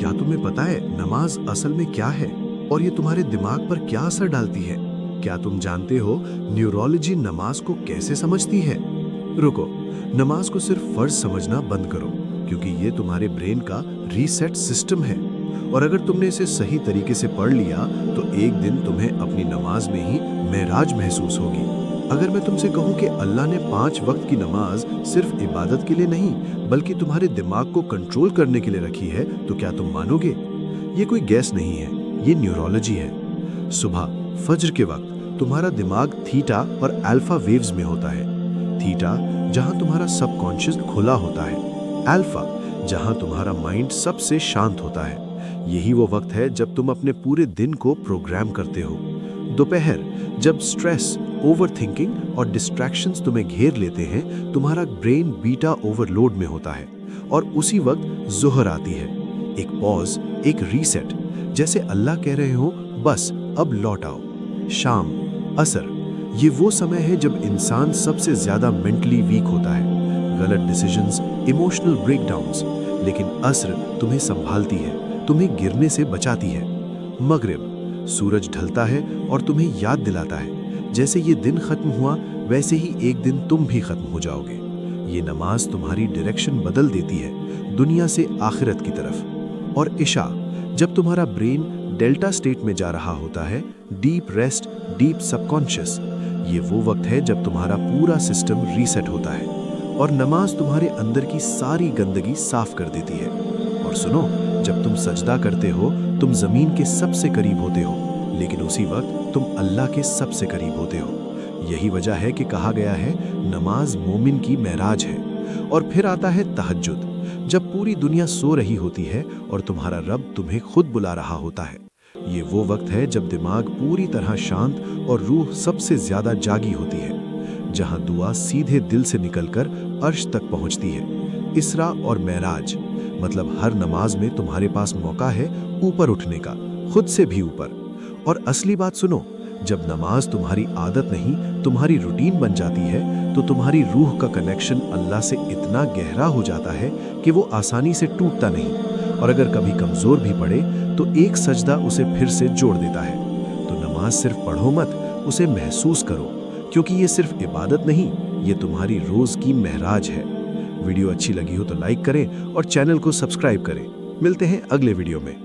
क्या तुम्हें पता है नमाज असल में क्या है और ये तुम्हारे दिमाग पर क्या असर डालती है? क्या तुम जानते हो न्यूरोलॉजी नमाज को कैसे समझती है? रुको, नमाज को सिर्फ फर्ज समझना बंद करो, क्योंकि ये तुम्हारे ब्रेन का रीसेट सिस्टम है। और अगर तुमने इसे सही तरीके से पढ़ लिया तो एक दिन तुम्हें अपनी नमाज में ही महराज महसूस होगी। अगर मैं तुमसे कहूं कि अल्लाह ने 5 वक्त की नमाज सिर्फ इबादत के लिए नहीं बल्कि तुम्हारे दिमाग को कंट्रोल करने के लिए रखी है, तो क्या तुम मानोगे? ये कोई गैस नहीं है, ये न्यूरोलॉजी है। सुबह फज्र के वक्त तुम्हारा दिमाग थीटा और अल्फा वेव्स में होता है। थीटा जहां तुम्हारा सबकॉन्शियस खुला होता है, अल्फा जहां तुम्हारा माइंड सबसे शांत होता है। यही वो वक्त है जब तुम अपने पूरे दिन को प्रोग्राम करते हो। दोपहर जब स्ट्रेस, ओवरथिंकिंग और डिस्ट्रैक्शंस तुम्हें घेर लेते हैं, तुम्हारा ब्रेन बीटा ओवरलोड में होता है। और उसी वक्त ज़ोहर आती है, एक पॉज, एक रीसेट, जैसे अल्लाह कह रहे हो बस अब लौट आओ। शाम, असर, ये वो समय है जब इंसान सबसे ज्यादा मेंटली वीक होता है। गलत डिसीजंस, इमोशनल ब्रेकडाउन्स, लेकिन असर तुम्हें संभालती है, तुम्हें गिरने से बचाती है। मगरिब, सूरज ढलता है और तुम्हें याद दिलाता है जैसे ये दिन खत्म हुआ वैसे ही एक दिन तुम भी खत्म हो जाओगे। ये नमाज तुम्हारी डायरेक्शन बदल देती है, दुनिया से आखिरत की तरफ। और इशा, जब तुम्हारा ब्रेन डेल्टा स्टेट में जा रहा होता है, डीप रेस्ट, डीप सबकॉन्शियस, ये वो वक्त है जब तुम्हारा पूरा सिस्टम रीसेट होता है और नमाज तुम्हारे अंदर की सारी गंदगी साफ कर देती है। और सुनो, जब तुम सजदा करते हो तुम जमीन के सबसे करीब होते हो, लेकिन उसी वक्त तुम अल्लाह के सबसे करीब होते हो। यही वजह है कि कहा गया है नमाज मोमिन की महराज है। और फिर आता है तहज्जुद, जब पूरी दुनिया सो रही होती है और तुम्हारा रब तुम्हें खुद बुला रहा होता है। ये वो वक्त है जब दिमाग पूरी तरह शांत और रूह सबसे ज्यादा जागी होती है, जहां दुआ सीधे दिल से निकलकर अर्श तक पहुंचती है। इसरा और मेराज, मतलब हर नमाज में तुम्हारे पास मौका है ऊपर उठने का, खुद से भी ऊपर। और असली बात सुनो, जब नमाज तुम्हारी आदत नहीं तुम्हारी रूटीन बन जाती है तो तुम्हारी रूह का कनेक्शन अल्लाह से इतना गहरा हो जाता है कि वो आसानी से टूटता नहीं। और अगर कभी कमजोर भी पड़े तो एक सजदा उसे फिर से जोड़ देता है। तो नमाज सिर्फ पढ़ो मत, उसे महसूस करो, क्योंकि ये सिर्फ इबादत नहीं, ये तुम्हारी रोज की महराज है। वीडियो अच्छी लगी हो तो लाइक करें और चैनल को सब्सक्राइब करें। मिलते हैं अगले वीडियो में।